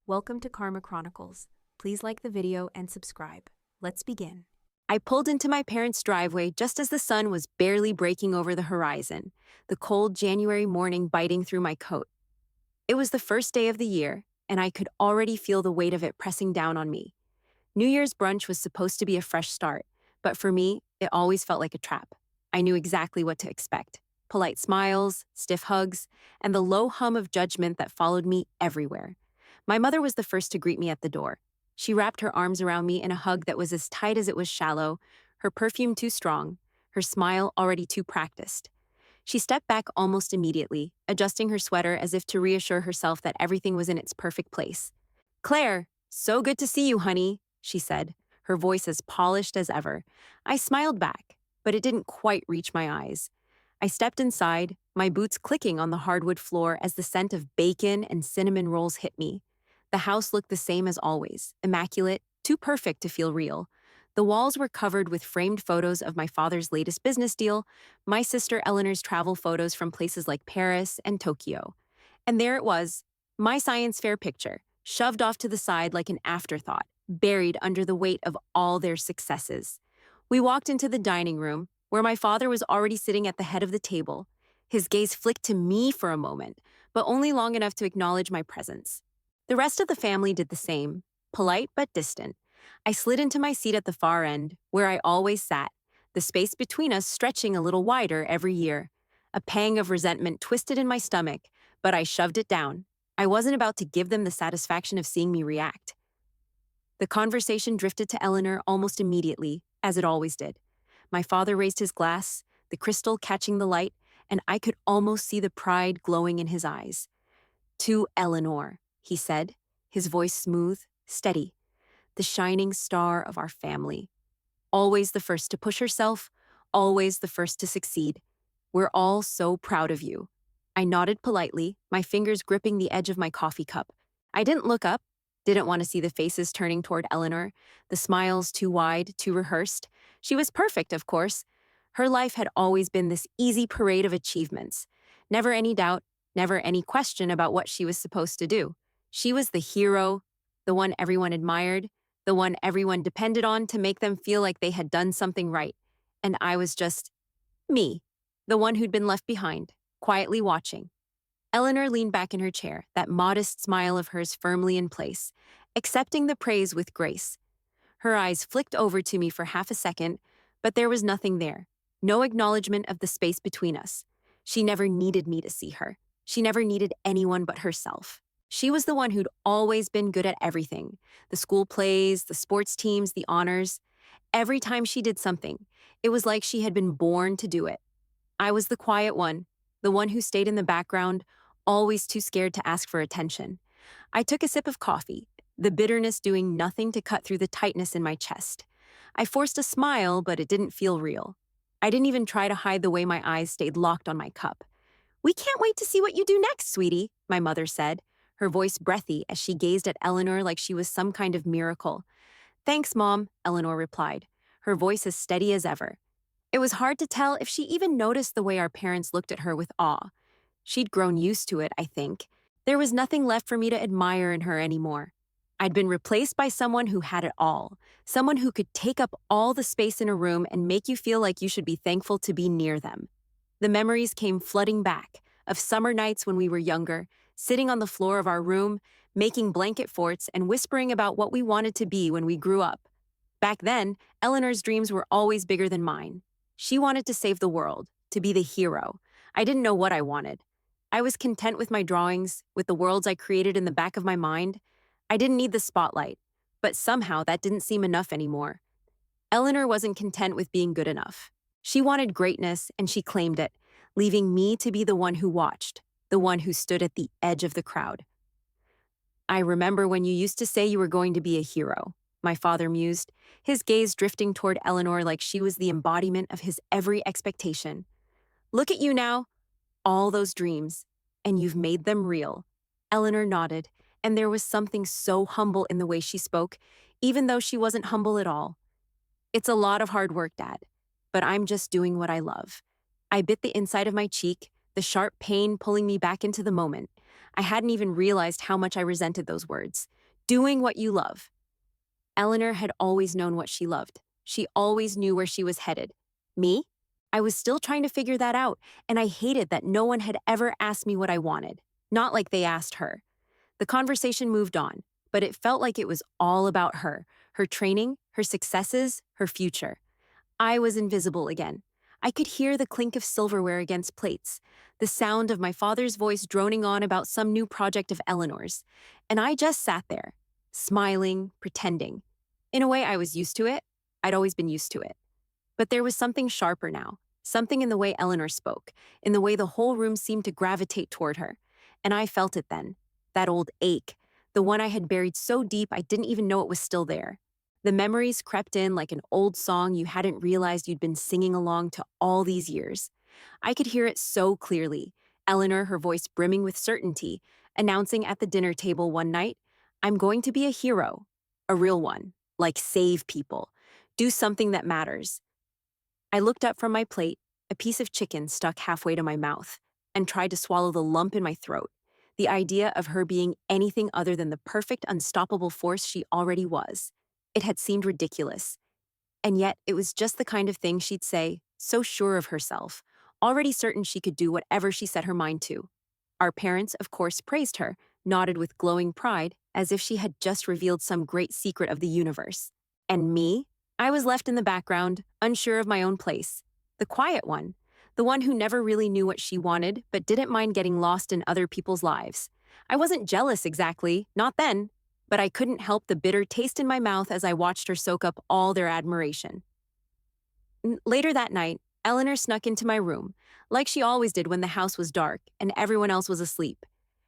Welcome to Karma Chronicles. Please like the video and subscribe. Let's begin. I pulled into my parents' driveway just as the sun was barely breaking over the horizon, the cold January morning biting through my coat. It was the first day of the year, and I could already feel the weight of it pressing down on me. New Year's brunch was supposed to be a fresh start, but for me, it always felt like a trap. I knew exactly what to expect. Polite smiles, stiff hugs, and the low hum of judgment that followed me everywhere. My mother was the first to greet me at the door. She wrapped her arms around me in a hug that was as tight as it was shallow, her perfume too strong, her smile already too practiced. She stepped back almost immediately, adjusting her sweater as if to reassure herself that everything was in its perfect place. "Claire, so good to see you, honey," she said, her voice as polished as ever. I smiled back, but it didn't quite reach my eyes. I stepped inside, my boots clicking on the hardwood floor as the scent of bacon and cinnamon rolls hit me. The house looked the same as always, immaculate, too perfect to feel real. The walls were covered with framed photos of my father's latest business deal, my sister Eleanor's travel photos from places like Paris and Tokyo. And there it was, my science fair picture, shoved off to the side like an afterthought, buried under the weight of all their successes. We walked into the dining room, where my father was already sitting at the head of the table. His gaze flicked to me for a moment, but only long enough to acknowledge my presence. The rest of the family did the same, polite but distant. I slid into my seat at the far end, where I always sat, the space between us stretching a little wider every year. A pang of resentment twisted in my stomach, but I shoved it down. I wasn't about to give them the satisfaction of seeing me react. The conversation drifted to Eleanor almost immediately, as it always did. My father raised his glass, the crystal catching the light, and I could almost see the pride glowing in his eyes. "To Eleanor," he said, his voice smooth, steady. "The shining star of our family. Always the first to push herself, always the first to succeed. We're all so proud of you." I nodded politely, my fingers gripping the edge of my coffee cup. I didn't look up, didn't want to see the faces turning toward Eleanor, the smiles too wide, too rehearsed. She was perfect, of course. Her life had always been this easy parade of achievements. Never any doubt, never any question about what she was supposed to do. She was the hero, the one everyone admired, the one everyone depended on to make them feel like they had done something right. And I was just me, the one who'd been left behind, quietly watching. Eleanor leaned back in her chair, that modest smile of hers firmly in place, accepting the praise with grace. Her eyes flicked over to me for half a second, but there was nothing there. No acknowledgement of the space between us. She never needed me to see her. She never needed anyone but herself. She was the one who'd always been good at everything. The school plays, the sports teams, the honors. Every time she did something, it was like she had been born to do it. I was the quiet one, the one who stayed in the background, always too scared to ask for attention. I took a sip of coffee, the bitterness doing nothing to cut through the tightness in my chest. I forced a smile, but it didn't feel real. I didn't even try to hide the way my eyes stayed locked on my cup. "We can't wait to see what you do next, sweetie," my mother said, her voice breathy as she gazed at Eleanor like she was some kind of miracle. "Thanks, Mom," Eleanor replied, her voice as steady as ever. It was hard to tell if she even noticed the way our parents looked at her with awe. She'd grown used to it, I think. There was nothing left for me to admire in her anymore. I'd been replaced by someone who had it all, someone who could take up all the space in a room and make you feel like you should be thankful to be near them. The memories came flooding back, of summer nights when we were younger, sitting on the floor of our room, making blanket forts and whispering about what we wanted to be when we grew up. Back then, Eleanor's dreams were always bigger than mine. She wanted to save the world, to be the hero. I didn't know what I wanted. I was content with my drawings, with the worlds I created in the back of my mind. I didn't need the spotlight, but somehow that didn't seem enough anymore. Eleanor wasn't content with being good enough. She wanted greatness, and she claimed it, leaving me to be the one who watched, the one who stood at the edge of the crowd. "I remember when you used to say you were going to be a hero," my father mused, his gaze drifting toward Eleanor like she was the embodiment of his every expectation. "Look at you now. All those dreams, and you've made them real." Eleanor nodded, and there was something so humble in the way she spoke, even though she wasn't humble at all. "It's a lot of hard work, Dad, but I'm just doing what I love." I bit the inside of my cheek, the sharp pain pulling me back into the moment. I hadn't even realized how much I resented those words. Doing what you love. Eleanor had always known what she loved. She always knew where she was headed. Me? I was still trying to figure that out, and I hated that no one had ever asked me what I wanted. Not like they asked her. The conversation moved on, but it felt like it was all about her, her training, her successes, her future. I was invisible again. I could hear the clink of silverware against plates, the sound of my father's voice droning on about some new project of Eleanor's, and I just sat there, smiling, pretending. In a way, I was used to it. I'd always been used to it. But there was something sharper now, something in the way Eleanor spoke, in the way the whole room seemed to gravitate toward her. And I felt it then, that old ache, the one I had buried so deep I didn't even know it was still there. The memories crept in like an old song you hadn't realized you'd been singing along to all these years. I could hear it so clearly, Eleanor, her voice brimming with certainty, announcing at the dinner table one night, "I'm going to be a hero, a real one, like save people, do something that matters." I looked up from my plate, a piece of chicken stuck halfway to my mouth, and tried to swallow the lump in my throat. The idea of her being anything other than the perfect, unstoppable force she already was. It had seemed ridiculous. And yet, it was just the kind of thing she'd say, so sure of herself, already certain she could do whatever she set her mind to. Our parents, of course, praised her, nodded with glowing pride, as if she had just revealed some great secret of the universe. And me? I was left in the background, unsure of my own place. The quiet one. The one who never really knew what she wanted, but didn't mind getting lost in other people's lives. I wasn't jealous exactly, not then, but I couldn't help the bitter taste in my mouth as I watched her soak up all their admiration. Later that night, Eleanor snuck into my room, like she always did when the house was dark and everyone else was asleep.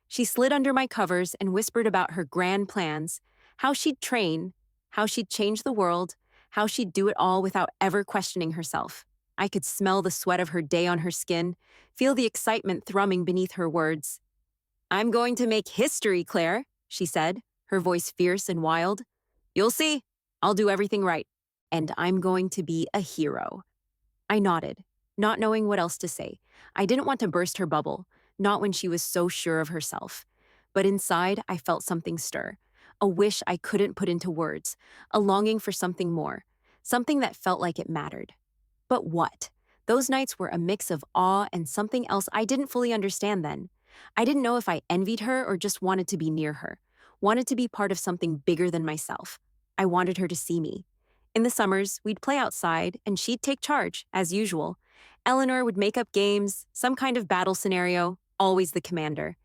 She slid under my covers and whispered about her grand plans, how she'd train, how she'd change the world, how she'd do it all without ever questioning herself. I could smell the sweat of her day on her skin, feel the excitement thrumming beneath her words. "I'm going to make history, Claire," she said, her voice fierce and wild. "You'll see. I'll do everything right. And I'm going to be a hero." I nodded, not knowing what else to say. I didn't want to burst her bubble, not when she was so sure of herself. But inside, I felt something stir, a wish I couldn't put into words, a longing for something more, something that felt like it mattered. But what? Those nights were a mix of awe and something else I didn't fully understand then. I didn't know if I envied her or just wanted to be near her, wanted to be part of something bigger than myself. I wanted her to see me. In the summers, we'd play outside, and she'd take charge, as usual. Eleanor would make up games, some kind of battle scenario, always the commander.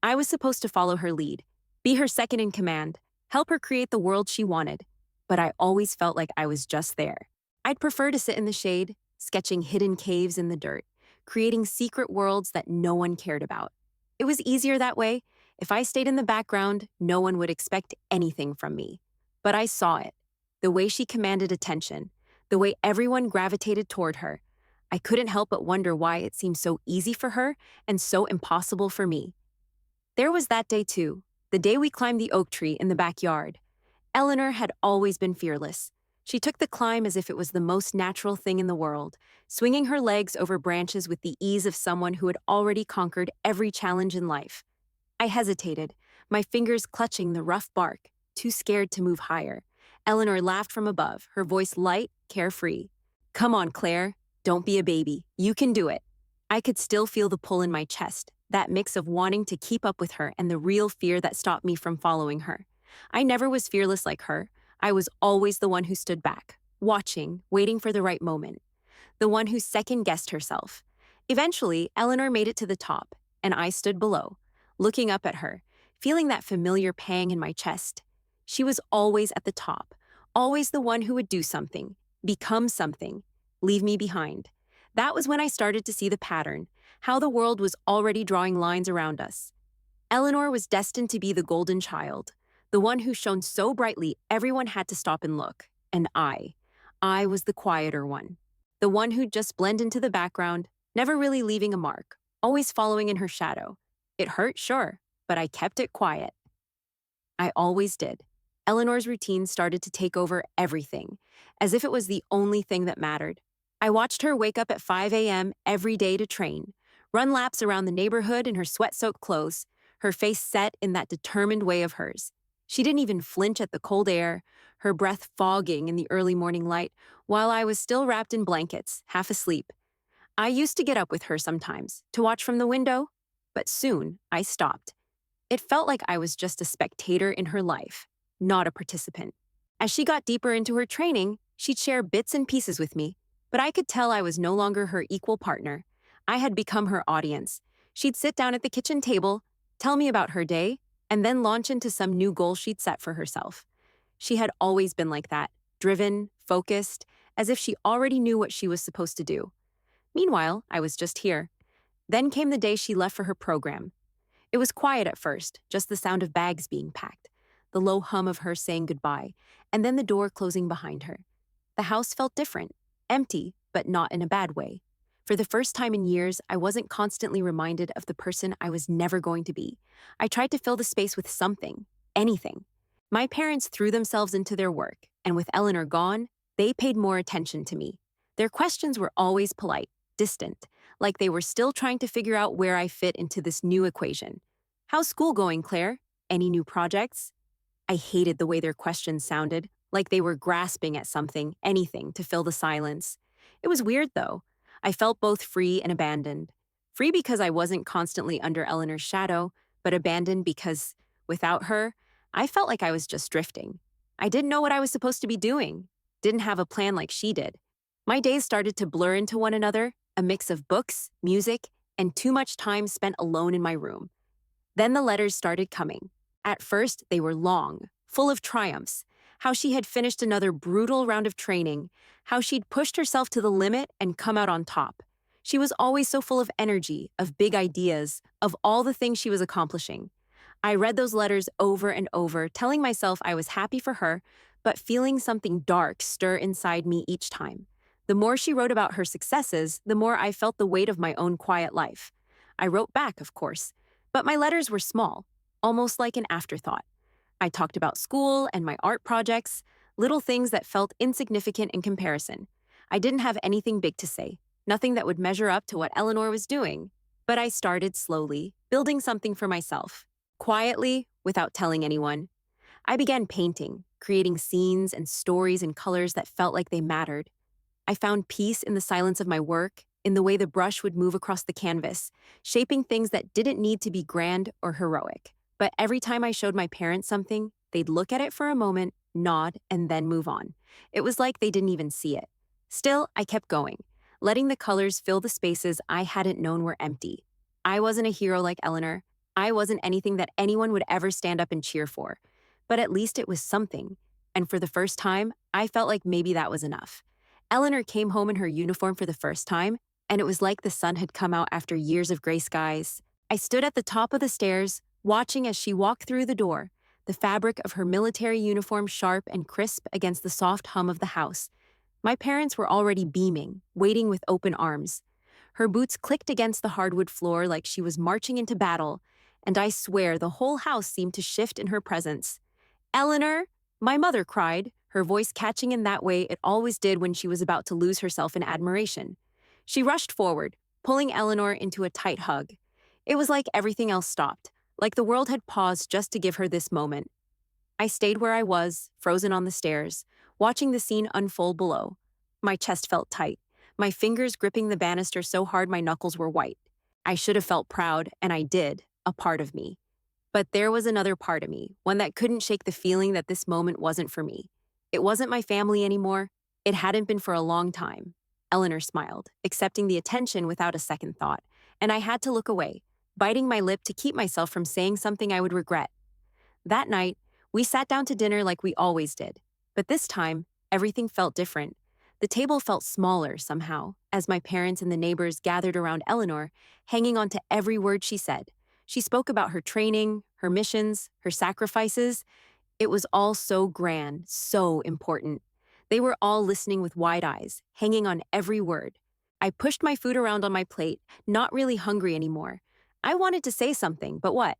I was supposed to follow her lead, be her second in command, help her create the world she wanted. But I always felt like I was just there. I'd prefer to sit in the shade, sketching hidden caves in the dirt, creating secret worlds that no one cared about. It was easier that way. If I stayed in the background, no one would expect anything from me. But I saw it. The way she commanded attention, the way everyone gravitated toward her. I couldn't help but wonder why it seemed so easy for her and so impossible for me. There was that day too, the day we climbed the oak tree in the backyard. Eleanor had always been fearless. She took the climb as if it was the most natural thing in the world, swinging her legs over branches with the ease of someone who had already conquered every challenge in life. I hesitated, my fingers clutching the rough bark, too scared to move higher. Eleanor laughed from above, her voice light, carefree. "Come on, Claire. Don't be a baby. You can do it." I could still feel the pull in my chest, that mix of wanting to keep up with her and the real fear that stopped me from following her. I never was fearless like her. I was always the one who stood back, watching, waiting for the right moment. The one who second-guessed herself. Eventually, Eleanor made it to the top, and I stood below, looking up at her, feeling that familiar pang in my chest. She was always at the top, always the one who would do something, become something, leave me behind. That was when I started to see the pattern, how the world was already drawing lines around us. Eleanor was destined to be the golden child, the one who shone so brightly everyone had to stop and look. And I was the quieter one, the one who'd just blend into the background, never really leaving a mark, always following in her shadow. It hurt, sure, but I kept it quiet. I always did. Eleanor's routine started to take over everything, as if it was the only thing that mattered. I watched her wake up at 5 a.m. every day to train, run laps around the neighborhood in her sweat-soaked clothes, her face set in that determined way of hers. She didn't even flinch at the cold air, her breath fogging in the early morning light, while I was still wrapped in blankets, half asleep. I used to get up with her sometimes, to watch from the window, but soon I stopped. It felt like I was just a spectator in her life, not a participant. As she got deeper into her training, she'd share bits and pieces with me, but I could tell I was no longer her equal partner. I had become her audience. She'd sit down at the kitchen table, tell me about her day, and then launch into some new goal she'd set for herself. She had always been like that, driven, focused, as if she already knew what she was supposed to do. Meanwhile, I was just here. Then came the day she left for her program. It was quiet at first, just the sound of bags being packed, the low hum of her saying goodbye, and then the door closing behind her. The house felt different, empty, but not in a bad way. For the first time in years, I wasn't constantly reminded of the person I was never going to be. I tried to fill the space with something, anything. My parents threw themselves into their work, and with Eleanor gone, they paid more attention to me. Their questions were always polite, distant, like they were still trying to figure out where I fit into this new equation. "How's school going, Claire? Any new projects?" I hated the way their questions sounded, like they were grasping at something, anything, to fill the silence. It was weird, though. I felt both free and abandoned. Free because I wasn't constantly under Eleanor's shadow, but abandoned because, without her, I felt like I was just drifting. I didn't know what I was supposed to be doing, didn't have a plan like she did. My days started to blur into one another, a mix of books, music, and too much time spent alone in my room. Then the letters started coming. At first, they were long, full of triumphs, how she had finished another brutal round of training, how she'd pushed herself to the limit and come out on top. She was always so full of energy, of big ideas, of all the things she was accomplishing. I read those letters over and over, telling myself I was happy for her, but feeling something dark stir inside me each time. The more she wrote about her successes, the more I felt the weight of my own quiet life. I wrote back, of course, but my letters were small, almost like an afterthought. I talked about school and my art projects, little things that felt insignificant in comparison. I didn't have anything big to say, nothing that would measure up to what Eleanor was doing. But I started slowly, building something for myself, quietly, without telling anyone. I began painting, creating scenes and stories and colors that felt like they mattered. I found peace in the silence of my work, in the way the brush would move across the canvas, shaping things that didn't need to be grand or heroic. But every time I showed my parents something, they'd look at it for a moment, nod, and then move on. It was like they didn't even see it. Still, I kept going, letting the colors fill the spaces I hadn't known were empty. I wasn't a hero like Eleanor. I wasn't anything that anyone would ever stand up and cheer for. But at least it was something. And for the first time, I felt like maybe that was enough. Eleanor came home in her uniform for the first time, and it was like the sun had come out after years of gray skies. I stood at the top of the stairs, watching as she walked through the door, the fabric of her military uniform sharp and crisp against the soft hum of the house. My parents were already beaming, waiting with open arms. Her boots clicked against the hardwood floor like she was marching into battle, and I swear the whole house seemed to shift in her presence. "Eleanor!" my mother cried, her voice catching in that way it always did when she was about to lose herself in admiration. She rushed forward, pulling Eleanor into a tight hug. It was like everything else stopped, like the world had paused just to give her this moment. I stayed where I was, frozen on the stairs, watching the scene unfold below. My chest felt tight, my fingers gripping the banister so hard my knuckles were white. I should have felt proud, and I did, a part of me. But there was another part of me, one that couldn't shake the feeling that this moment wasn't for me. It wasn't my family anymore. It hadn't been for a long time. Eleanor smiled, accepting the attention without a second thought, and I had to look away, biting my lip to keep myself from saying something I would regret. That night, we sat down to dinner like we always did, but this time, everything felt different. The table felt smaller somehow, as my parents and the neighbors gathered around Eleanor, hanging on to every word she said. She spoke about her training, her missions, her sacrifices. It was all so grand, so important. They were all listening with wide eyes, hanging on every word. I pushed my food around on my plate, not really hungry anymore. I wanted to say something, but what?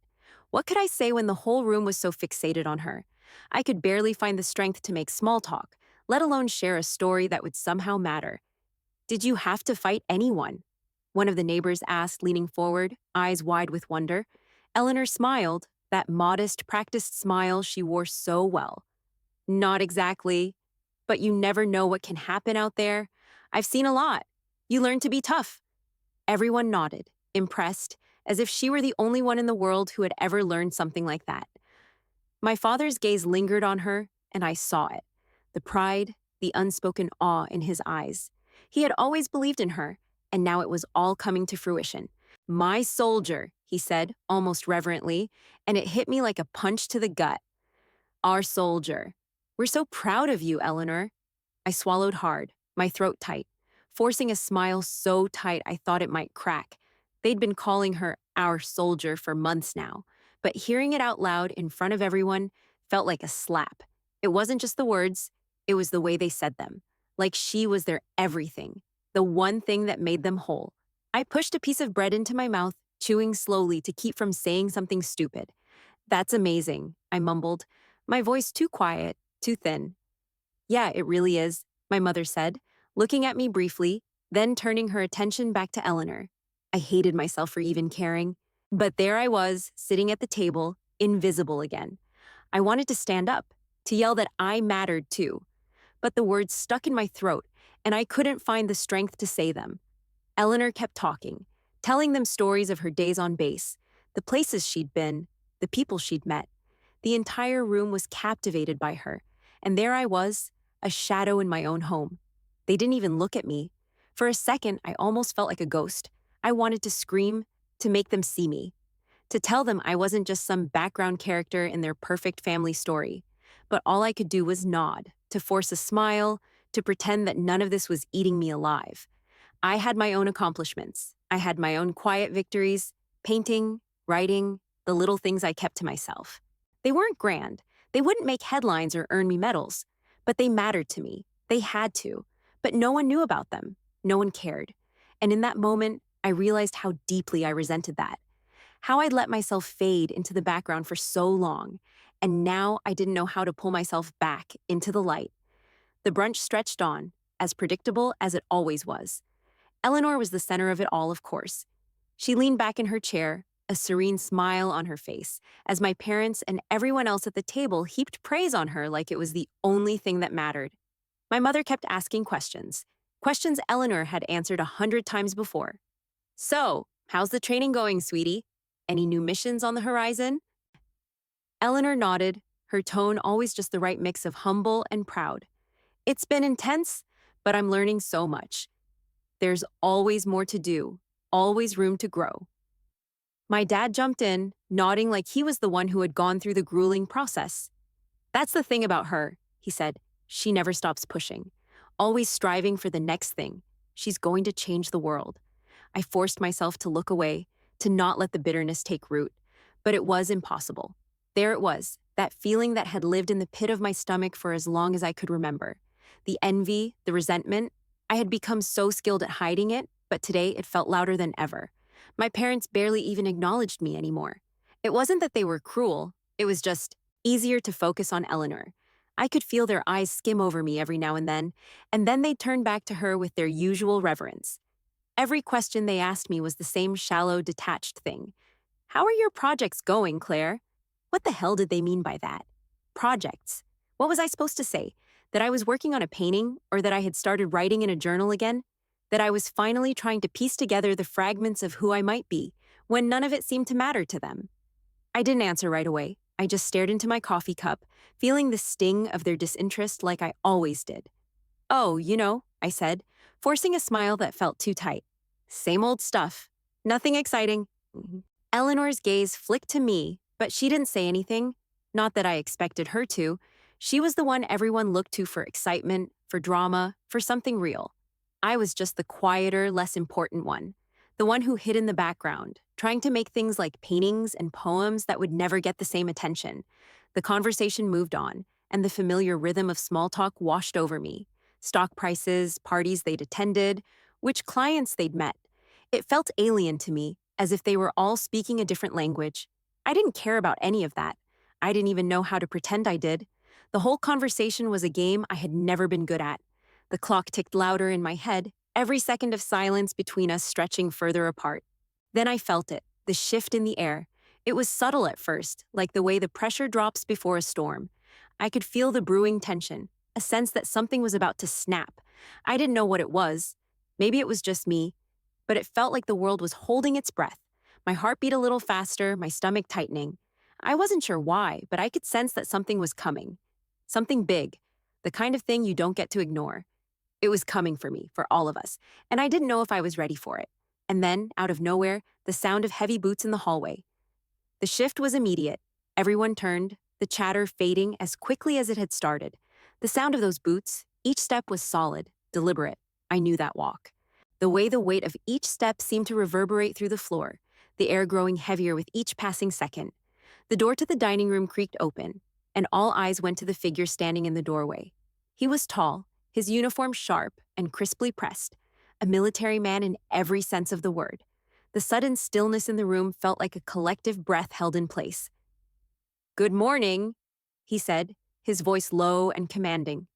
What could I say when the whole room was so fixated on her? I could barely find the strength to make small talk, let alone share a story that would somehow matter. "Did you have to fight anyone?" one of the neighbors asked, leaning forward, eyes wide with wonder. Eleanor smiled, that modest, practiced smile she wore so well. Not exactly, but you never know what can happen out there. I've seen a lot. You learn to be tough. Everyone nodded, impressed, as if she were the only one in the world who had ever learned something like that. My father's gaze lingered on her, and I saw it. The pride, the unspoken awe in his eyes. He had always believed in her, and now it was all coming to fruition. My soldier, he said, almost reverently, and it hit me like a punch to the gut. Our soldier. We're so proud of you, Eleanor. I swallowed hard, my throat tight, forcing a smile so tight I thought it might crack. They'd been calling her our soldier for months now, but hearing it out loud in front of everyone felt like a slap. It wasn't just the words, it was the way they said them. Like she was their everything, the one thing that made them whole. I pushed a piece of bread into my mouth, chewing slowly to keep from saying something stupid. That's amazing, I mumbled, my voice too quiet, too thin. Yeah, it really is, my mother said, looking at me briefly, then turning her attention back to Eleanor. I hated myself for even caring. But there I was, sitting at the table, invisible again. I wanted to stand up, to yell that I mattered too. But the words stuck in my throat, and I couldn't find the strength to say them. Eleanor kept talking, telling them stories of her days on base, the places she'd been, the people she'd met. The entire room was captivated by her, and there I was, a shadow in my own home. They didn't even look at me. For a second, I almost felt like a ghost. I wanted to scream, to make them see me, to tell them I wasn't just some background character in their perfect family story. But all I could do was nod, to force a smile, to pretend that none of this was eating me alive. I had my own accomplishments. I had my own quiet victories, painting, writing, the little things I kept to myself. They weren't grand. They wouldn't make headlines or earn me medals. But they mattered to me. They had to. But no one knew about them. No one cared. And in that moment, I realized how deeply I resented that. How I'd let myself fade into the background for so long. And now I didn't know how to pull myself back into the light. The brunch stretched on, as predictable as it always was. Eleanor was the center of it all, of course. She leaned back in her chair, a serene smile on her face, as my parents and everyone else at the table heaped praise on her like it was the only thing that mattered. My mother kept asking questions Eleanor had answered 100 times before. So, how's the training going, sweetie? Any new missions on the horizon? Eleanor nodded, her tone always just the right mix of humble and proud. It's been intense, but I'm learning so much. There's always more to do, always room to grow. My dad jumped in, nodding like he was the one who had gone through the grueling process. That's the thing about her, he said. She never stops pushing, always striving for the next thing. She's going to change the world. I forced myself to look away, to not let the bitterness take root, but it was impossible. There it was, that feeling that had lived in the pit of my stomach for as long as I could remember. The envy, the resentment. I had become so skilled at hiding it, but today it felt louder than ever. My parents barely even acknowledged me anymore. It wasn't that they were cruel, it was just easier to focus on Eleanor. I could feel their eyes skim over me every now and then they'd turn back to her with their usual reverence. Every question they asked me was the same shallow, detached thing. How are your projects going, Claire? What the hell did they mean by that? Projects. What was I supposed to say? That I was working on a painting, or that I had started writing in a journal again? That I was finally trying to piece together the fragments of who I might be, when none of it seemed to matter to them? I didn't answer right away. I just stared into my coffee cup, feeling the sting of their disinterest like I always did. Oh, I said, forcing a smile that felt too tight. Same old stuff. Nothing exciting. Eleanor's gaze flicked to me, but she didn't say anything. Not that I expected her to. She was the one everyone looked to for excitement, for drama, for something real. I was just the quieter, less important one. The one who hid in the background, trying to make things like paintings and poems that would never get the same attention. The conversation moved on, and the familiar rhythm of small talk washed over me. Stock prices, parties they'd attended, which clients they'd met. It felt alien to me, as if they were all speaking a different language. I didn't care about any of that. I didn't even know how to pretend I did. The whole conversation was a game I had never been good at. The clock ticked louder in my head, every second of silence between us stretching further apart. Then I felt it, the shift in the air. It was subtle at first, like the way the pressure drops before a storm. I could feel the brewing tension, a sense that something was about to snap. I didn't know what it was. Maybe it was just me, but it felt like the world was holding its breath. My heart beat a little faster, my stomach tightening. I wasn't sure why, but I could sense that something was coming. Something big, the kind of thing you don't get to ignore. It was coming for me, for all of us, and I didn't know if I was ready for it. And then, out of nowhere, the sound of heavy boots in the hallway. The shift was immediate. Everyone turned, the chatter fading as quickly as it had started. The sound of those boots, each step was solid, deliberate. I knew that walk. The way the weight of each step seemed to reverberate through the floor, the air growing heavier with each passing second. The door to the dining room creaked open, and all eyes went to the figure standing in the doorway. He was tall, his uniform sharp and crisply pressed, a military man in every sense of the word. The sudden stillness in the room felt like a collective breath held in place. "Good morning," he said, his voice low and commanding.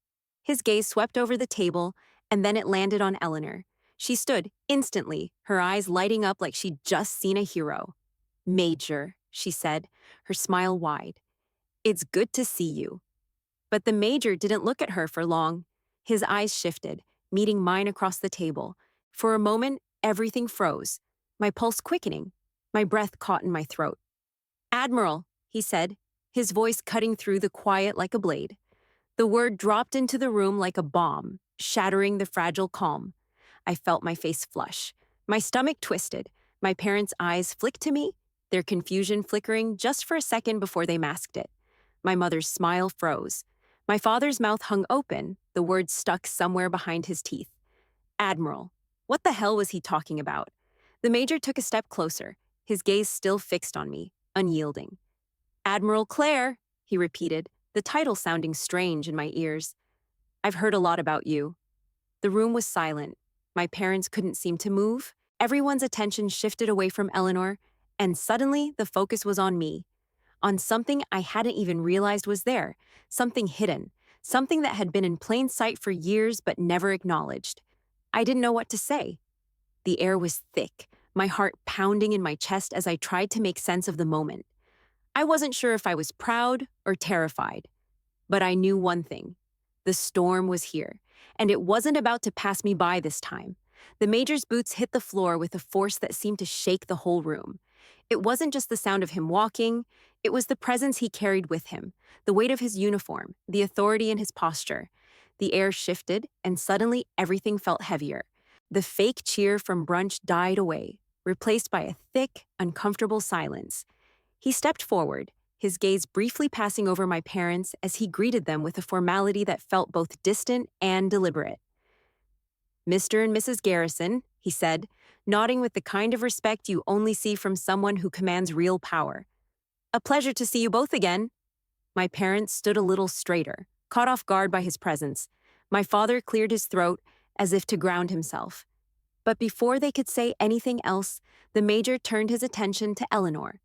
His gaze swept over the table, and then it landed on Eleanor. She stood instantly, her eyes lighting up like she'd just seen a hero. "Major," she said, her smile wide. "It's good to see you." But the major didn't look at her for long. His eyes shifted, meeting mine across the table. For a moment, everything froze, my pulse quickening, my breath caught in my throat. "Admiral," he said, his voice cutting through the quiet like a blade. The word dropped into the room like a bomb, shattering the fragile calm. I felt my face flush. My stomach twisted. My parents' eyes flicked to me, their confusion flickering just for a second before they masked it. My mother's smile froze. My father's mouth hung open, the words stuck somewhere behind his teeth. "Admiral." What the hell was he talking about? The major took a step closer, his gaze still fixed on me, unyielding. "Admiral Clare," he repeated, the title sounding strange in my ears. "I've heard a lot about you." The room was silent. My parents couldn't seem to move. Everyone's attention shifted away from Eleanor, and suddenly the focus was on me, on something I hadn't even realized was there, something hidden, something that had been in plain sight for years but never acknowledged. I didn't know what to say. The air was thick, my heart pounding in my chest as I tried to make sense of the moment. I wasn't sure if I was proud or terrified, but I knew one thing. The storm was here, and it wasn't about to pass me by this time. The major's boots hit the floor with a force that seemed to shake the whole room. It wasn't just the sound of him walking, it was the presence he carried with him, the weight of his uniform, the authority in his posture. The air shifted, and suddenly everything felt heavier. The fake cheer from brunch died away, replaced by a thick, uncomfortable silence. He stepped forward, his gaze briefly passing over my parents as he greeted them with a formality that felt both distant and deliberate. "Mr. and Mrs. Garrison," he said, nodding with the kind of respect you only see from someone who commands real power. "A pleasure to see you both again." My parents stood a little straighter, caught off guard by his presence. My father cleared his throat as if to ground himself. But before they could say anything else, the major turned his attention to Eleanor.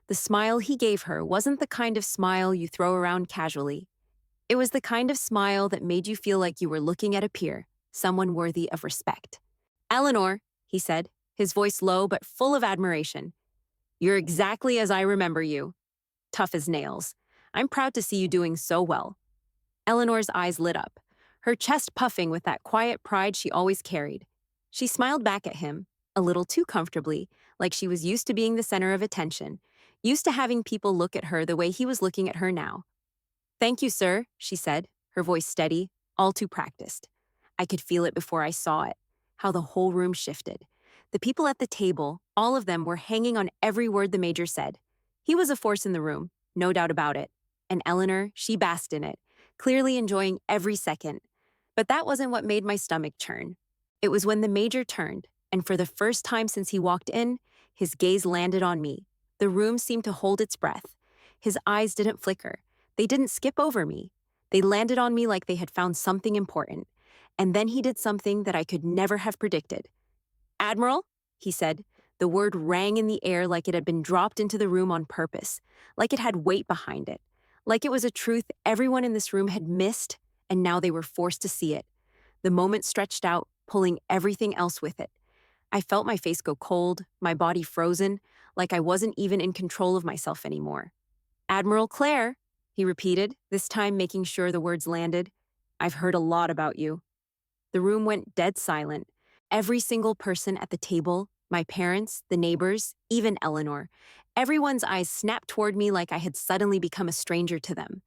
The smile he gave her wasn't the kind of smile you throw around casually. It was the kind of smile that made you feel like you were looking at a peer, someone worthy of respect. "Eleanor," he said, his voice low but full of admiration. "You're exactly as I remember you. Tough as nails. I'm proud to see you doing so well." Eleanor's eyes lit up, her chest puffing with that quiet pride she always carried. She smiled back at him, a little too comfortably, like she was used to being the center of attention, used to having people look at her the way he was looking at her now. "Thank you, sir," she said, her voice steady, all too practiced. I could feel it before I saw it, how the whole room shifted. The people at the table, all of them were hanging on every word the major said. He was a force in the room, no doubt about it. And Eleanor, she basked in it, clearly enjoying every second. But that wasn't what made my stomach churn. It was when the major turned, and for the first time since he walked in, his gaze landed on me. The room seemed to hold its breath. His eyes didn't flicker. They didn't skip over me. They landed on me like they had found something important. And then he did something that I could never have predicted. "Admiral," he said. The word rang in the air like it had been dropped into the room on purpose, like it had weight behind it, like it was a truth everyone in this room had missed, and now they were forced to see it. The moment stretched out, pulling everything else with it. I felt my face go cold, my body frozen, like I wasn't even in control of myself anymore. Admiral Claire, he repeated, this time making sure the words landed. I've heard a lot about you. The room went dead silent. Every single person at the table, my parents, the neighbors, even Eleanor, everyone's eyes snapped toward me like I had suddenly become a stranger to them.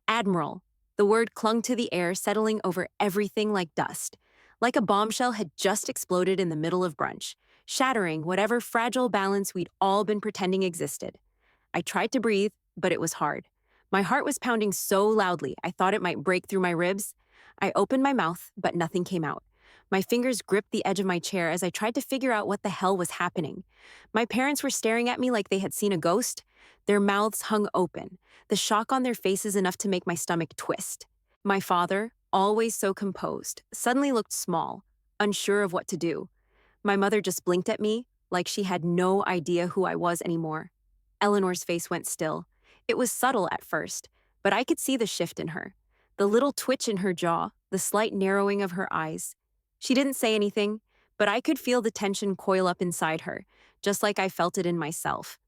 Admiral. The word clung to the air, settling over everything like dust. Like a bombshell had just exploded in the middle of brunch, shattering whatever fragile balance we'd all been pretending existed. I tried to breathe, but it was hard. My heart was pounding so loudly I thought it might break through my ribs. I opened my mouth, but nothing came out. My fingers gripped the edge of my chair as I tried to figure out what the hell was happening. My parents were staring at me like they had seen a ghost. Their mouths hung open, the shock on their faces enough to make my stomach twist. My father, always so composed, suddenly looked small, unsure of what to do. My mother just blinked at me like she had no idea who I was anymore. Eleanor's face went still. It was subtle at first, but I could see the shift in her. The little twitch in her jaw, the slight narrowing of her eyes. She didn't say anything, but I could feel the tension coil up inside her, just like I felt it in myself.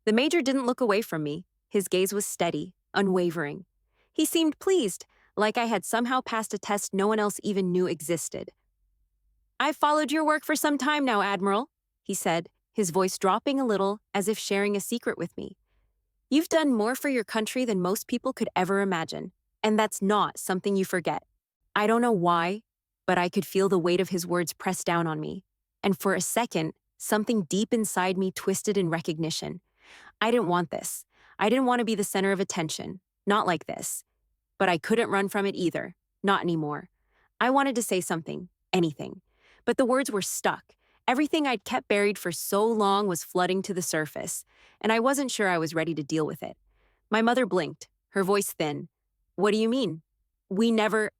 The major didn't look away from me. His gaze was steady, unwavering. He seemed pleased, like I had somehow passed a test no one else even knew existed. I've followed your work for some time now, Admiral, he said, his voice dropping a little as if sharing a secret with me. You've done more for your country than most people could ever imagine, and that's not something you forget. I don't know why, but I could feel the weight of his words press down on me, and for a second, something deep inside me twisted in recognition. I didn't want this. I didn't want to be the center of attention, not like this. But I couldn't run from it either, not anymore. I wanted to say something, anything. But the words were stuck. Everything I'd kept buried for so long was flooding to the surface, and I wasn't sure I was ready to deal with it. My mother blinked, her voice thin. What do you mean? We never...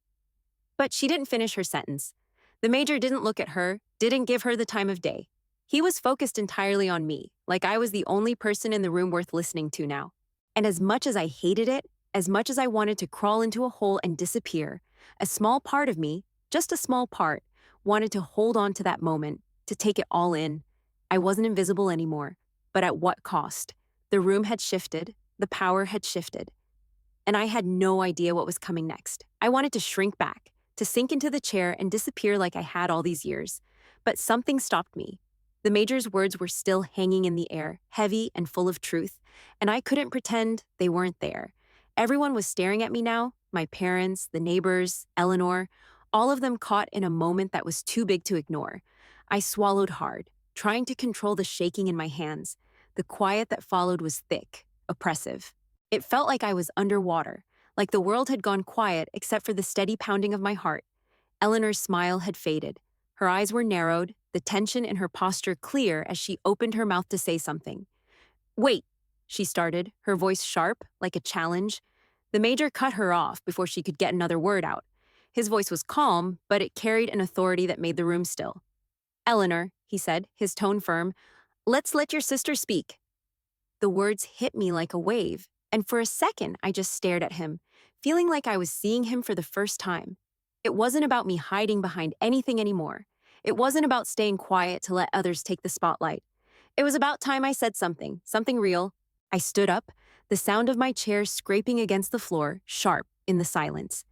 But she didn't finish her sentence. The major didn't look at her, didn't give her the time of day. He was focused entirely on me, like I was the only person in the room worth listening to now. And as much as I hated it, as much as I wanted to crawl into a hole and disappear, a small part of me, just a small part, wanted to hold on to that moment, to take it all in. I wasn't invisible anymore, but at what cost? The room had shifted, the power had shifted, and I had no idea what was coming next. I wanted to shrink back, to sink into the chair and disappear like I had all these years, but something stopped me. The major's words were still hanging in the air, heavy and full of truth, and I couldn't pretend they weren't there. Everyone was staring at me now, my parents, the neighbors, Eleanor, all of them caught in a moment that was too big to ignore. I swallowed hard, trying to control the shaking in my hands. The quiet that followed was thick, oppressive. It felt like I was underwater, like the world had gone quiet except for the steady pounding of my heart. Eleanor's smile had faded. Her eyes were narrowed, the tension in her posture clear as she opened her mouth to say something. Wait, she started, her voice sharp, like a challenge. The major cut her off before she could get another word out. His voice was calm, but it carried an authority that made the room still. Eleanor, he said, his tone firm, let's let your sister speak. The words hit me like a wave, and for a second I just stared at him, feeling like I was seeing him for the first time. It wasn't about me hiding behind anything anymore. It wasn't about staying quiet to let others take the spotlight. It was about time I said something real. I stood up, the sound of my chair scraping against the floor, sharp in the silence.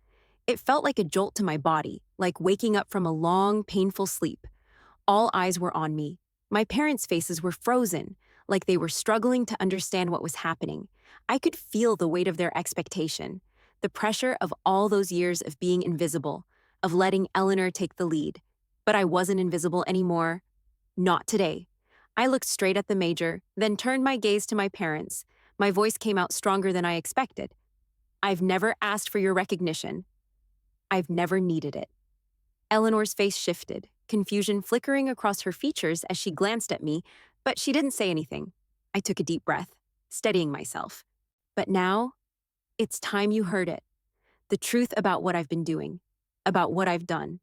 It felt like a jolt to my body, like waking up from a long, painful sleep. All eyes were on me. My parents' faces were frozen, like they were struggling to understand what was happening. I could feel the weight of their expectation, the pressure of all those years of being invisible, of letting Eleanor take the lead. But I wasn't invisible anymore. Not today. I looked straight at the major, then turned my gaze to my parents. My voice came out stronger than I expected. I've never asked for your recognition. I've never needed it. Eleanor's face shifted, confusion flickering across her features as she glanced at me, but she didn't say anything. I took a deep breath, steadying myself. But now, it's time you heard it. The truth about what I've been doing, about what I've done.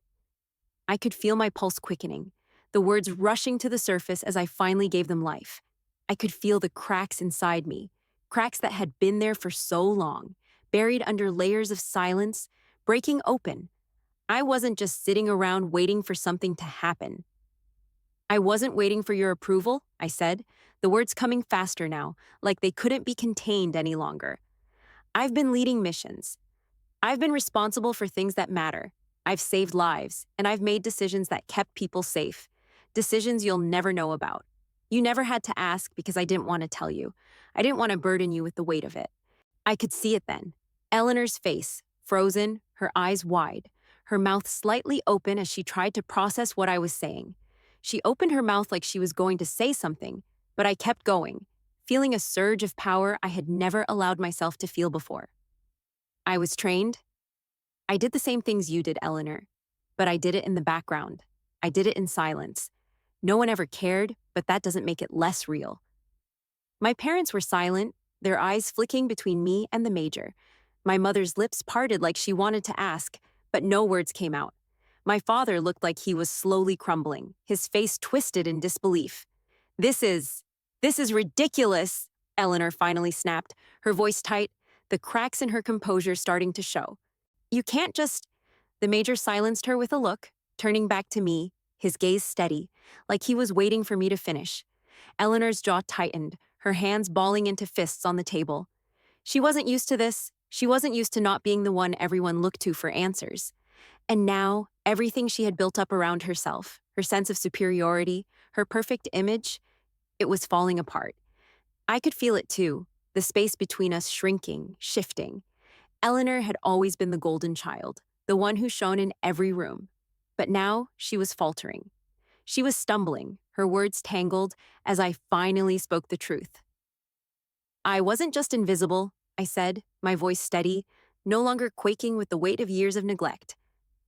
I could feel my pulse quickening, the words rushing to the surface as I finally gave them life. I could feel the cracks inside me, cracks that had been there for so long, buried under layers of silence, breaking open. I wasn't just sitting around waiting for something to happen. I wasn't waiting for your approval, I said, the words coming faster now, like they couldn't be contained any longer. I've been leading missions. I've been responsible for things that matter. I've saved lives, and I've made decisions that kept people safe. Decisions you'll never know about. You never had to ask because I didn't want to tell you. I didn't want to burden you with the weight of it. I could see it then. Eleanor's face, frozen, her eyes wide, her mouth slightly open as she tried to process what I was saying. She opened her mouth like she was going to say something, but I kept going, feeling a surge of power I had never allowed myself to feel before. I was trained. I did the same things you did, Eleanor, but I did it in the background. I did it in silence. No one ever cared, but that doesn't make it less real. My parents were silent, their eyes flicking between me and the major. My mother's lips parted like she wanted to ask, but no words came out. My father looked like he was slowly crumbling, his face twisted in disbelief. This is ridiculous, Eleanor finally snapped, her voice tight, the cracks in her composure starting to show. You can't just... The major silenced her with a look, turning back to me, his gaze steady, like he was waiting for me to finish. Eleanor's jaw tightened, her hands balling into fists on the table. She wasn't used to this. She wasn't used to not being the one everyone looked to for answers. And now, everything she had built up around herself, her sense of superiority, her perfect image, it was falling apart. I could feel it too, the space between us shrinking, shifting. Eleanor had always been the golden child, the one who shone in every room. But now, she was faltering. She was stumbling, her words tangled, as I finally spoke the truth. I wasn't just invisible, I said, my voice steady, no longer quaking with the weight of years of neglect.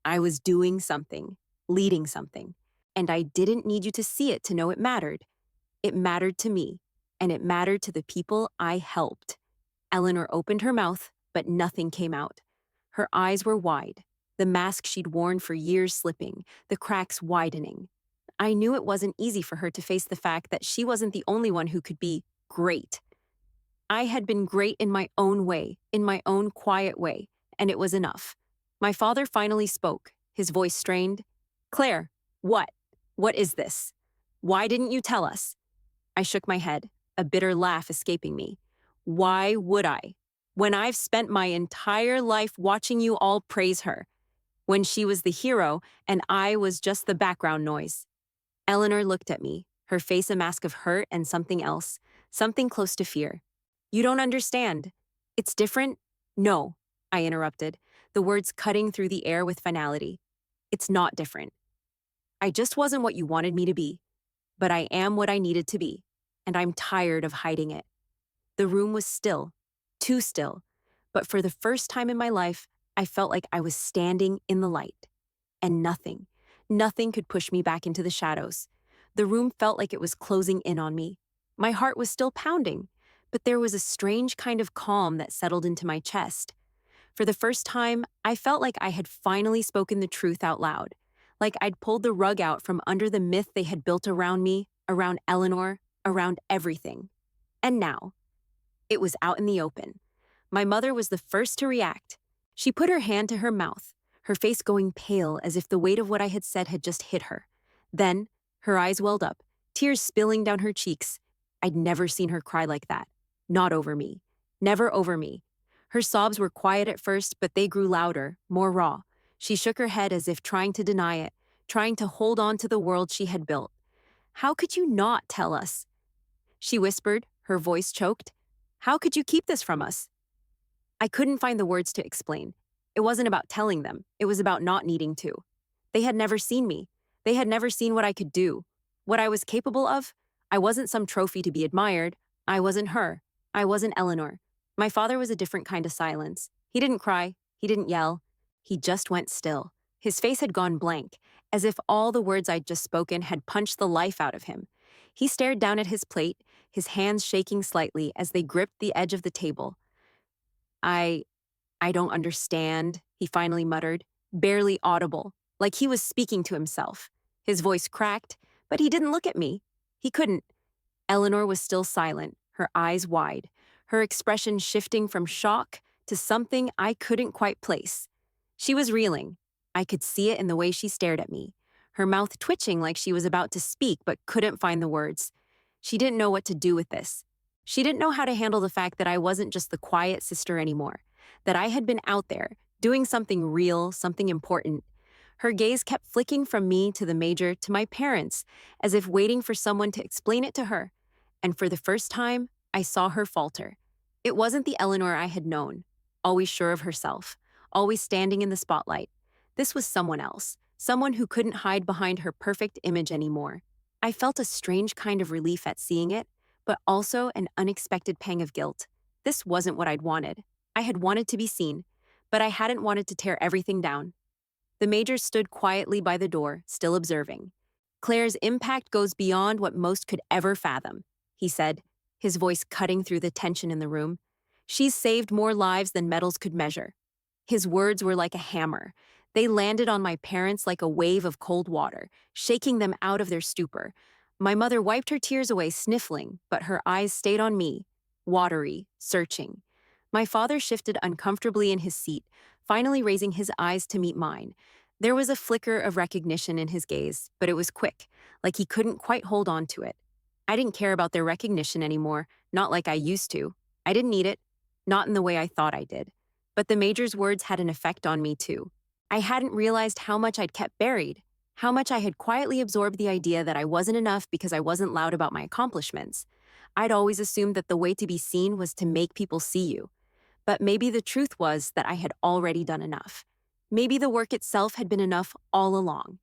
I was doing something, leading something, and I didn't need you to see it to know it mattered. It mattered to me, and it mattered to the people I helped. Eleanor opened her mouth, but nothing came out. Her eyes were wide, the mask she'd worn for years slipping, the cracks widening. I knew it wasn't easy for her to face the fact that she wasn't the only one who could be great. I had been great in my own way, in my own quiet way, and it was enough. My father finally spoke, his voice strained. Claire, what? What is this? Why didn't you tell us? I shook my head, a bitter laugh escaping me. Why would I? When I've spent my entire life watching you all praise her. When she was the hero and I was just the background noise. Eleanor looked at me, her face a mask of hurt and something else, something close to fear. You don't understand. It's different? No, I interrupted, the words cutting through the air with finality. It's not different. I just wasn't what you wanted me to be, but I am what I needed to be, and I'm tired of hiding it. The room was still, too still, but for the first time in my life, I felt like I was standing in the light, and nothing could push me back into the shadows. The room felt like it was closing in on me. My heart was still pounding, but there was a strange kind of calm that settled into my chest. For the first time, I felt like I had finally spoken the truth out loud, like I'd pulled the rug out from under the myth they had built around me, around Eleanor, around everything. And now, it was out in the open. My mother was the first to react. She put her hand to her mouth, her face going pale as if the weight of what I had said had just hit her. Then, her eyes welled up, tears spilling down her cheeks. I'd never seen her cry like that. Not over me. Never over me. Her sobs were quiet at first, but they grew louder, more raw. She shook her head as if trying to deny it, trying to hold on to the world she had built. How could you not tell us? She whispered, her voice choked. How could you keep this from us? I couldn't find the words to explain. It wasn't about telling them. It was about not needing to. They had never seen me. They had never seen what I could do, what I was capable of. I wasn't some trophy to be admired. I wasn't her. I wasn't Eleanor. My father was a different kind of silence. He didn't cry. He didn't yell. He just went still. His face had gone blank, as if all the words I'd just spoken had punched the life out of him. He stared down at his plate, his hands shaking slightly as they gripped the edge of the table. I don't understand, he finally muttered, barely audible, like he was speaking to himself. His voice cracked, but he didn't look at me. He couldn't. Eleanor was still silent, her eyes wide, her expression shifting from shock to something I couldn't quite place. She was reeling. I could see it in the way she stared at me. her mouth twitching like she was about to speak but couldn't find the words. She didn't know what to do with this. She didn't know how to handle the fact that I wasn't just the quiet sister anymore, that I had been out there, doing something real, something important. Her gaze kept flicking from me to the major to my parents, as if waiting for someone to explain it to her. And for the first time, I saw her falter. It wasn't the Eleanor I had known, always sure of herself, always standing in the spotlight. This was someone else, someone who couldn't hide behind her perfect image anymore. I felt a strange kind of relief at seeing it, but also an unexpected pang of guilt. This wasn't what I'd wanted. I had wanted to be seen, but I hadn't wanted to tear everything down. The major stood quietly by the door, still observing. Claire's impact goes beyond what most could ever fathom, he said, his voice cutting through the tension in the room. She's saved more lives than medals could measure. His words were like a hammer. They landed on my parents like a wave of cold water, shaking them out of their stupor. My mother wiped her tears away, sniffling, but her eyes stayed on me, watery, searching. My father shifted uncomfortably in his seat, finally raising his eyes to meet mine. There was a flicker of recognition in his gaze, but it was quick, like he couldn't quite hold on to it. I didn't care about their recognition anymore, not like I used to. I didn't need it, not in the way I thought I did. But the major's words had an effect on me too. I hadn't realized how much I'd kept buried, how much I had quietly absorbed the idea that I wasn't enough because I wasn't loud about my accomplishments. I'd always assumed that the way to be seen was to make people see you. But maybe the truth was that I had already done enough. Maybe the work itself had been enough all along.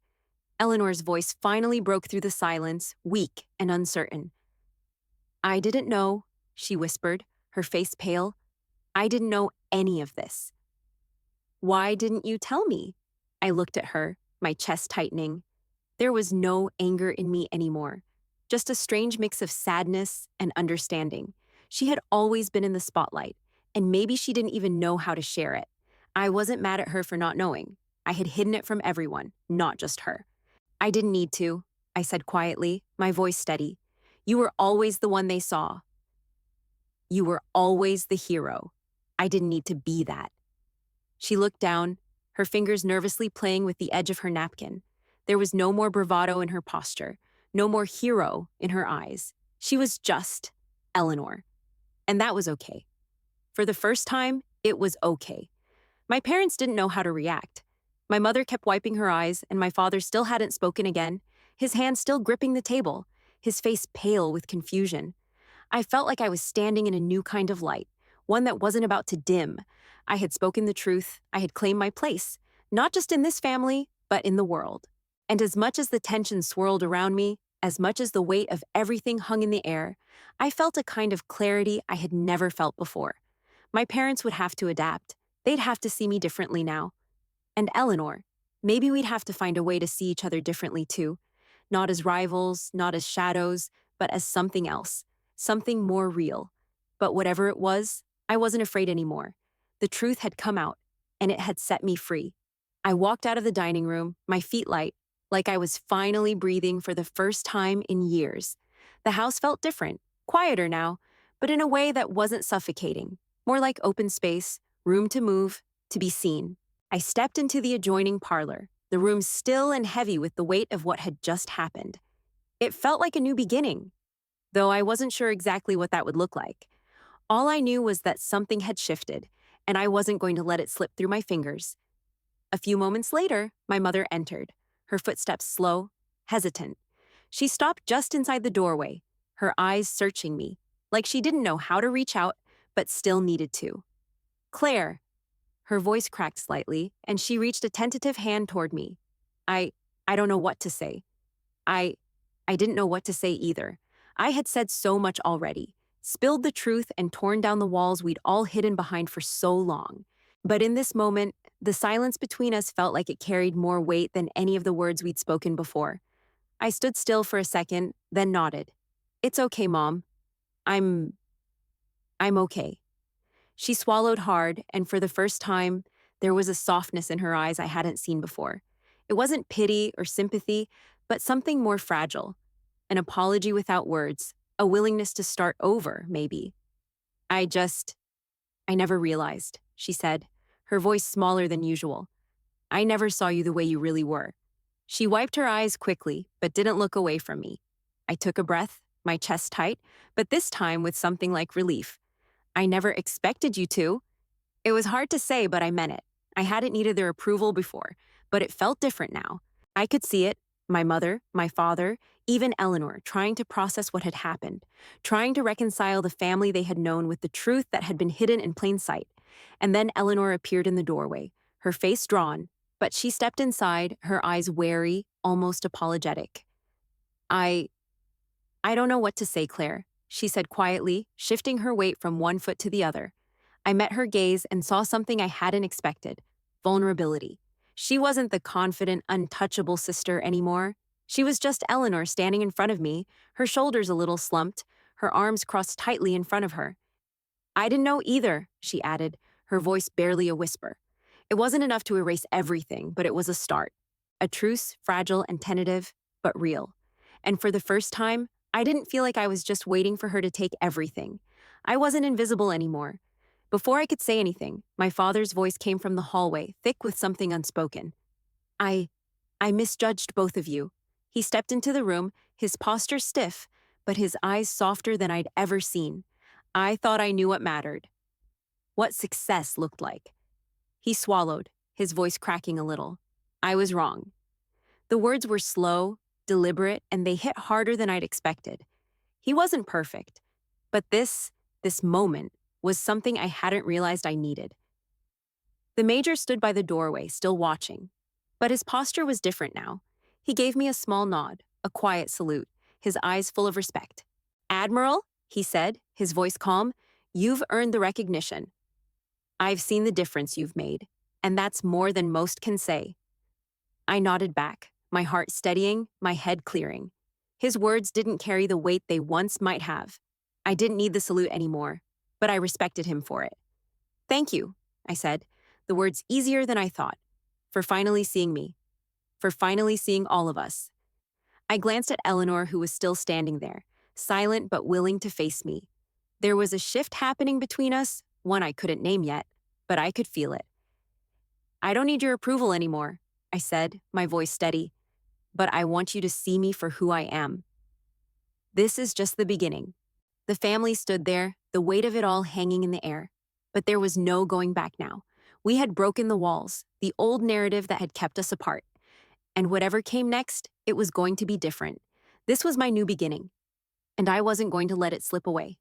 Eleanor's voice finally broke through the silence, weak and uncertain. "I didn't know," she whispered, her face pale. "I didn't know any of this." "Why didn't you tell me?" I looked at her, my chest tightening. There was no anger in me anymore, just a strange mix of sadness and understanding. She had always been in the spotlight, and maybe she didn't even know how to share it. I wasn't mad at her for not knowing. I had hidden it from everyone, not just her. "I didn't need to," I said quietly, my voice steady. "You were always the one they saw. You were always the hero. I didn't need to be that." She looked down, her fingers nervously playing with the edge of her napkin. There was no more bravado in her posture, no more hero in her eyes. She was just Eleanor. And that was okay. For the first time, it was okay. My parents didn't know how to react. My mother kept wiping her eyes, and my father still hadn't spoken again, his hand still gripping the table, his face pale with confusion. I felt like I was standing in a new kind of light, one that wasn't about to dim. I had spoken the truth, I had claimed my place, not just in this family, but in the world. And as much as the tension swirled around me, as much as the weight of everything hung in the air, I felt a kind of clarity I had never felt before. My parents would have to adapt. They'd have to see me differently now. And Eleanor, maybe we'd have to find a way to see each other differently too. Not as rivals, not as shadows, but as something else, something more real. But whatever it was, I wasn't afraid anymore. The truth had come out, and it had set me free. I walked out of the dining room, my feet light, like I was finally breathing for the first time in years. The house felt different, quieter now, but in a way that wasn't suffocating, more like open space, room to move, to be seen. I stepped into the adjoining parlor, the room still and heavy with the weight of what had just happened. It felt like a new beginning, though I wasn't sure exactly what that would look like. All I knew was that something had shifted, and I wasn't going to let it slip through my fingers. A few moments later, my mother entered, her footsteps slow, hesitant. She stopped just inside the doorway, her eyes searching me, like she didn't know how to reach out, but still needed to. "Claire." Her voice cracked slightly, and she reached a tentative hand toward me. I don't know what to say. I didn't know what to say either. I had said so much already, spilled the truth and torn down the walls we'd all hidden behind for so long. But in this moment, the silence between us felt like it carried more weight than any of the words we'd spoken before. I stood still for a second, then nodded. "It's okay, Mom. I'm okay." She swallowed hard, and for the first time, there was a softness in her eyes I hadn't seen before. It wasn't pity or sympathy, but something more fragile. An apology without words, a willingness to start over, maybe. I never realized," she said, her voice smaller than usual. "I never saw you the way you really were." She wiped her eyes quickly, but didn't look away from me. I took a breath, my chest tight, but this time with something like relief. I never expected you to. It was hard to say, but I meant it. I hadn't needed their approval before, but it felt different now. I could see it, my mother, my father, even Eleanor, trying to process what had happened, trying to reconcile the family they had known with the truth that had been hidden in plain sight. And then Eleanor appeared in the doorway, her face drawn, but she stepped inside, her eyes wary, almost apologetic. I I don't know what to say, Claire, she said quietly, shifting her weight from one foot to the other. I met her gaze and saw something I hadn't expected: vulnerability. She wasn't the confident, untouchable sister anymore. She was just Eleanor standing in front of me, her shoulders a little slumped, her arms crossed tightly in front of her. I didn't know either, she added, her voice barely a whisper. It wasn't enough to erase everything, but it was a start. A truce, fragile and tentative, but real. And for the first time, I didn't feel like I was just waiting for her to take everything. I wasn't invisible anymore. Before I could say anything, my father's voice came from the hallway, thick with something unspoken. I misjudged both of you. He stepped into the room, his posture stiff, but his eyes softer than I'd ever seen. I thought I knew what mattered, what success looked like. He swallowed, his voice cracking a little. I was wrong. The words were slow, deliberate, and they hit harder than I'd expected. He wasn't perfect, but this moment, was something I hadn't realized I needed. The major stood by the doorway, still watching. But his posture was different now. He gave me a small nod, a quiet salute, his eyes full of respect. "Admiral," he said, his voice calm, "you've earned the recognition. I've seen the difference you've made, and that's more than most can say." I nodded back, my heart steadying, my head clearing. His words didn't carry the weight they once might have. I didn't need the salute anymore, but I respected him for it. "Thank you," I said, the words easier than I thought, "for finally seeing me, for finally seeing all of us." I glanced at Eleanor, who was still standing there, silent but willing to face me. There was a shift happening between us, one I couldn't name yet, but I could feel it. "I don't need your approval anymore," I said, my voice steady, "but I want you to see me for who I am." This is just the beginning. The family stood there, the weight of it all hanging in the air. But there was no going back now. We had broken the walls, the old narrative that had kept us apart. And whatever came next, it was going to be different. This was my new beginning, and I wasn't going to let it slip away.